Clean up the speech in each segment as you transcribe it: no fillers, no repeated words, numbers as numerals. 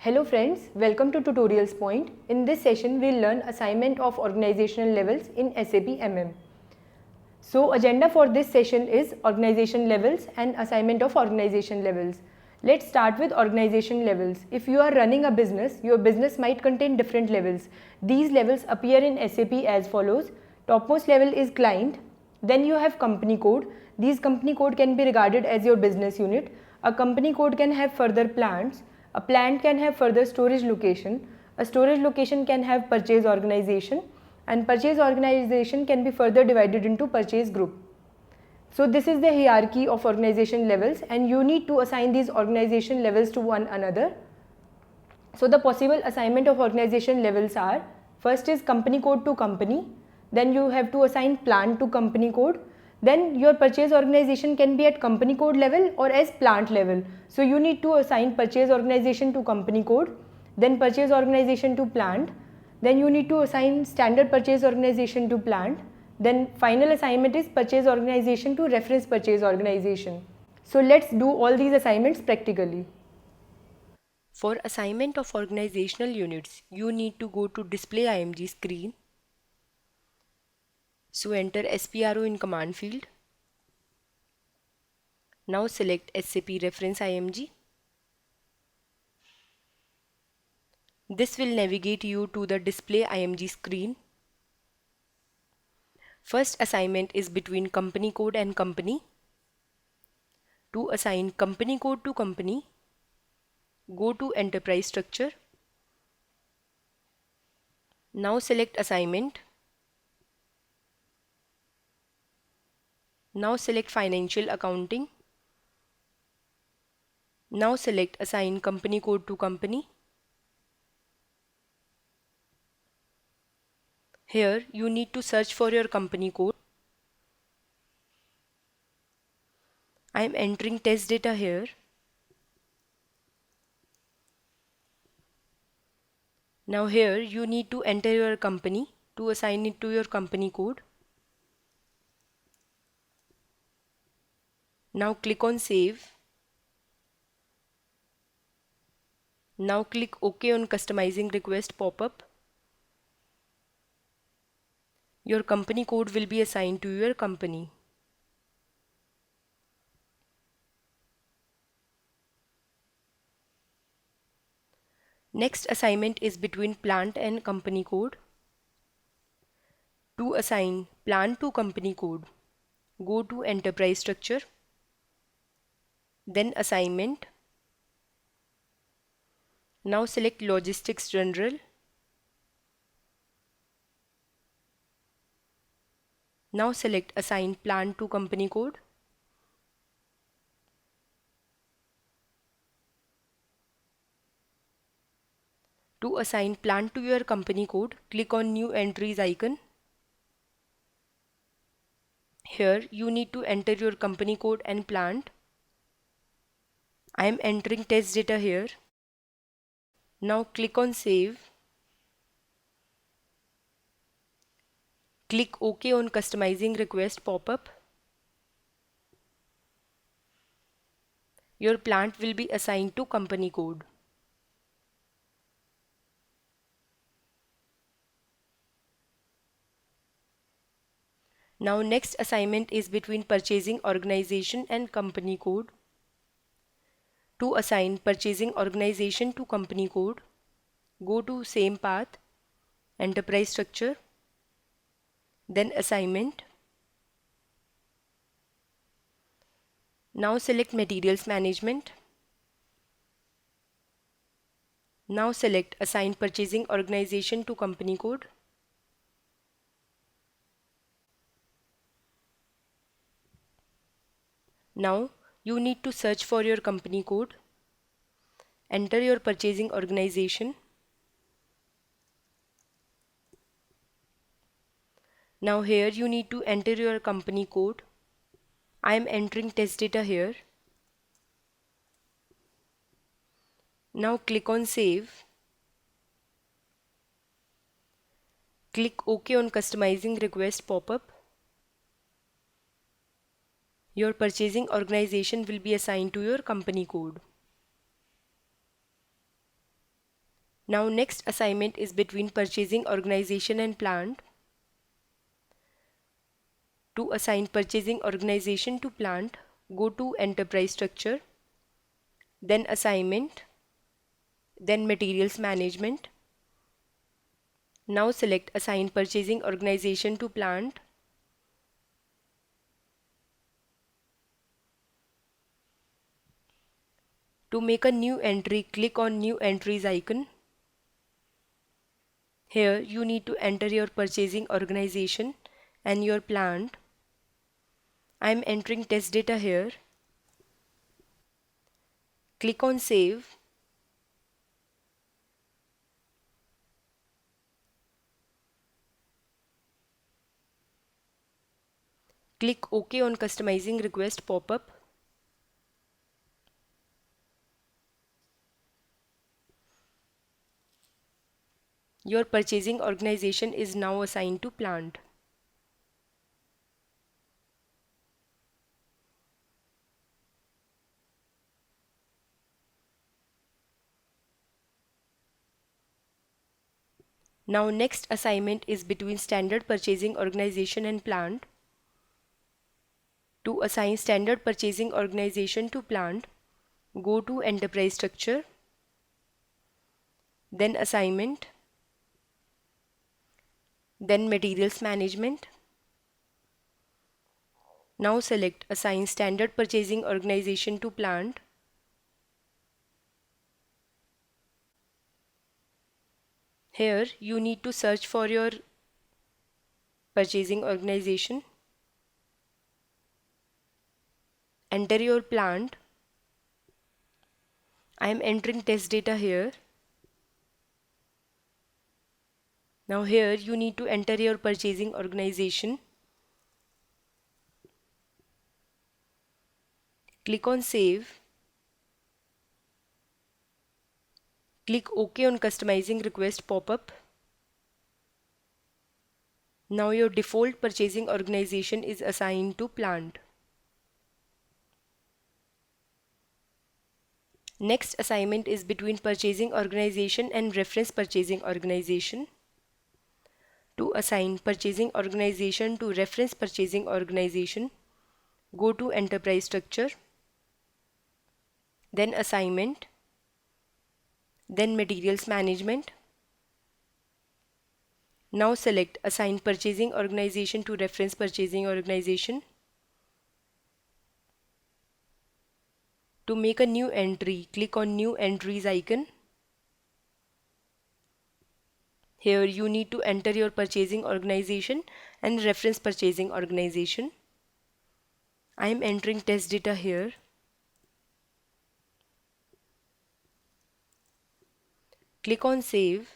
Hello friends, welcome to Tutorialspoint. In this session, we'll learn assignment of organizational levels in SAP MM. So agenda for this session is organization levels and assignment of organization levels. Let's start with organization levels. If you are running a business, your business might contain different levels. These levels appear in SAP as follows. Topmost level is client. Then you have company code. These company code can be regarded as your business unit. A company code can have further plants. A plant can have further storage location. A storage location can have purchase organization, and purchase organization can be further divided into purchase group. So this is the hierarchy of organization levels, and you need to assign these organization levels to one another. So the possible assignment of organization levels are: first is company code to company, then you have to assign plant to company code, then your purchase organization can be at company code level or as plant level. So you need to assign purchase organization to company code, then purchase organization to plant, then you need to assign standard purchase organization to plant, then final assignment is purchase organization to reference purchase organization. So let's do all these assignments practically. For assignment of organizational units, you need to go to display IMG screen. So enter SPRO in command field. Now select SAP reference IMG. This will navigate you to the display IMG screen. First assignment is between company code and company. To assign company code to company, go to enterprise structure. Now select assignment. Now select financial accounting. Now select assign company code to company. Here you need to search for your company code. I am entering test data here. Now here you need to enter your company to assign it to your company code. Now click on save. Now click OK on customizing request pop-up. Your company code will be assigned to your company. Next assignment is between plant and company code. To assign plant to company code, go to enterprise structure, then assignment. Now select logistics general. Now select assign plant to company code. To assign plant to your company code, click on new entries icon. Here you need to enter your company code and plant. I am entering test data here. Now click on save. Click OK on customizing request pop-up. Your plant will be assigned to company code. Now next assignment is between purchasing organization and company code. To assign purchasing organization to company code, go to same path, enterprise structure, then assignment. Now select materials management. Now select assign purchasing organization to company code. Now you need to search for your company code. Enter your purchasing organization. Now here you need to enter your company code. I am entering test data here. Now click on save. Click OK on customizing request pop-up. Your purchasing organization will be assigned to your company code. Now next assignment is between purchasing organization and plant. To assign purchasing organization to plant, go to enterprise structure, then assignment, then materials management. Now select assign purchasing organization to plant. To make a new entry, click on new entries icon. Here you need to enter your purchasing organization and your plant. I am entering test data here. Click on save. Click OK on customizing request pop-up. Your purchasing organization is now assigned to plant. Now next assignment is between standard purchasing organization and plant. To assign standard purchasing organization to plant, go to enterprise structure, then assignment, then materials management. Now select assign standard purchasing organization to plant. Here you need to search for your purchasing organization. Enter your plant. I am entering test data here. Now here you need to enter your purchasing organization. Click on save. Click OK on customizing request pop-up. Now your default purchasing organization is assigned to plant. Next assignment is between purchasing organization and reference purchasing organization. To assign purchasing organization to reference purchasing organization, go to enterprise structure, then assignment, then materials management. Now select assign purchasing organization to reference purchasing organization. To make a new entry, click on new entries icon. Here you need to enter your purchasing organization and reference purchasing organization. I am entering test data here. Click on save.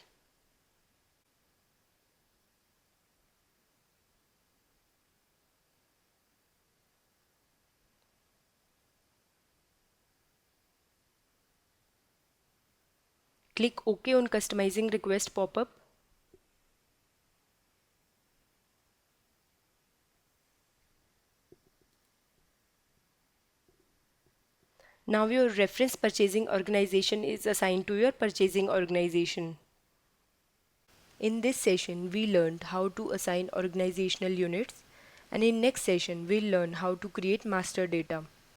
Click OK on customizing request pop-up. Now your reference purchasing organization is assigned to your purchasing organization. In this session, we learned how to assign organizational units, and in next session, we'll learn how to create master data.